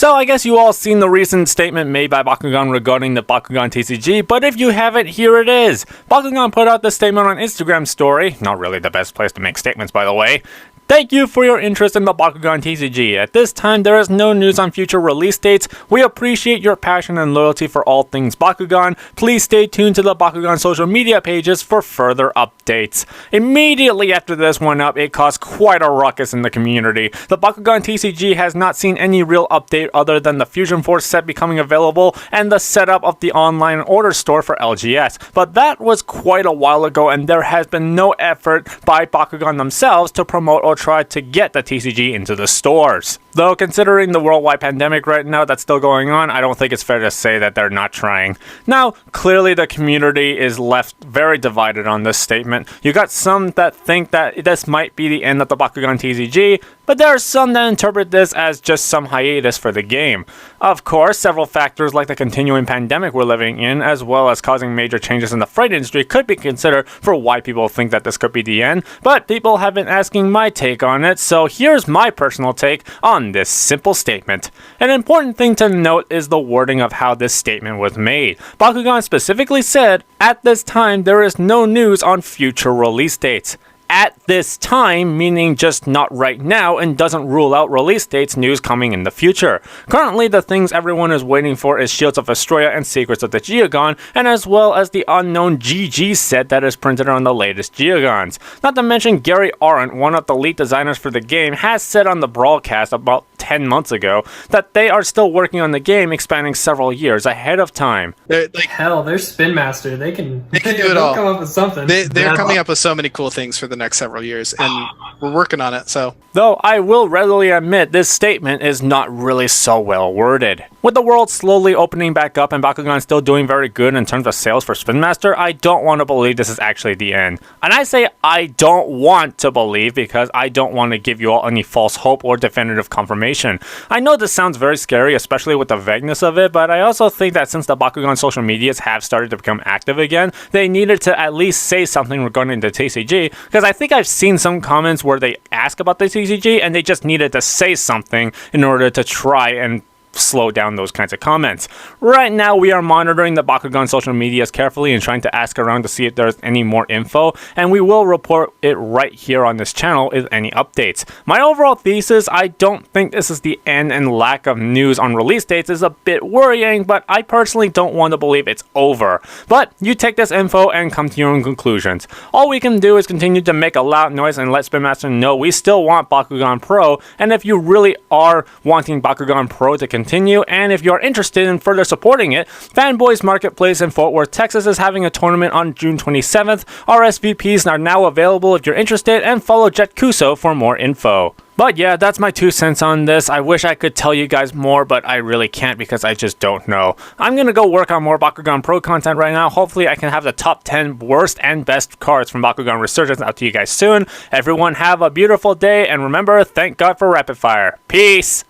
So I guess you all seen the recent statement made by Bakugan regarding the Bakugan TCG, but if you haven't, here it is. Bakugan put out this statement on Instagram story, not really the best place to make statements by the way. Thank you for your interest in the Bakugan TCG. At this time, there is no news on future release dates. We appreciate your passion and loyalty for all things Bakugan. Please stay tuned to the Bakugan social media pages for further updates. Immediately after this went up, it caused quite a ruckus in the community. The Bakugan TCG has not seen any real update other than the Fusion Force set becoming available and the setup of the online order store for LGS. But that was quite a while ago, and there has been no effort by Bakugan themselves to promote or try to get the TCG into the stores. Though considering the worldwide pandemic right now that's still going on, I don't think it's fair to say that they're not trying. Now, clearly the community is left very divided on this statement. You got some that think that this might be the end of the Bakugan TCG, but there are some that interpret this as just some hiatus for the game. Of course, several factors like the continuing pandemic we're living in, as well as causing major changes in the freight industry, could be considered for why people think that this could be the end, but people have been asking my take on it, so here's my personal take on this simple statement. An important thing to note is the wording of how this statement was made. Bakugan specifically said, "At this time, there is no news on future release dates." At this time, meaning just not right now, and doesn't rule out release dates news coming in the future. Currently, the things everyone is waiting for is Shields of Vestroia and Secrets of the Geogon, and as well as the unknown GG set that is printed on the latest Geogons. Not to mention Gary Arendt, one of the lead designers for the game, has said on the broadcast about 10 months ago that they are still working on the game, expanding several years ahead of time. Hell, they're Spin Master. They can do it all. Come up with something. They're coming up with so many cool things for the next several years, and we're working on it, so. Though I will readily admit this statement is not really so well worded. With the world slowly opening back up and Bakugan still doing very good in terms of sales for Spin Master, I don't want to believe this is actually the end. And I say I don't want to believe because I don't want to give you all any false hope or definitive confirmation. I know this sounds very scary, especially with the vagueness of it, but I also think that since the Bakugan social medias have started to become active again, they needed to at least say something regarding the TCG, because I think I've seen some comments where they ask about the TCG and they just needed to say something in order to try and slow down those kinds of comments. Right now, we are monitoring the Bakugan social medias carefully and trying to ask around to see if there's any more info, and we will report it right here on this channel if any updates. My overall thesis, I don't think this is the end, and lack of news on release dates is a bit worrying, but I personally don't want to believe it's over. But you take this info and come to your own conclusions. All we can do is continue to make a loud noise and let Spin Master know we still want Bakugan Pro, and if you really are wanting Bakugan Pro to continue, and if you're interested in further supporting it, Fanboys Marketplace in Fort Worth, Texas is having a tournament on June 27th. RSVPs are now available if you're interested, and follow Dan Kouzo for more info. But yeah, that's my 2 cents on this. I wish I could tell you guys more, but I really can't because I just don't know. I'm gonna go work on more Bakugan Pro content right now. Hopefully I can have the top 10 worst and best cards from Bakugan Resurgence out to you guys soon. Everyone have a beautiful day, and remember, thank God for Rapid Fire. Peace!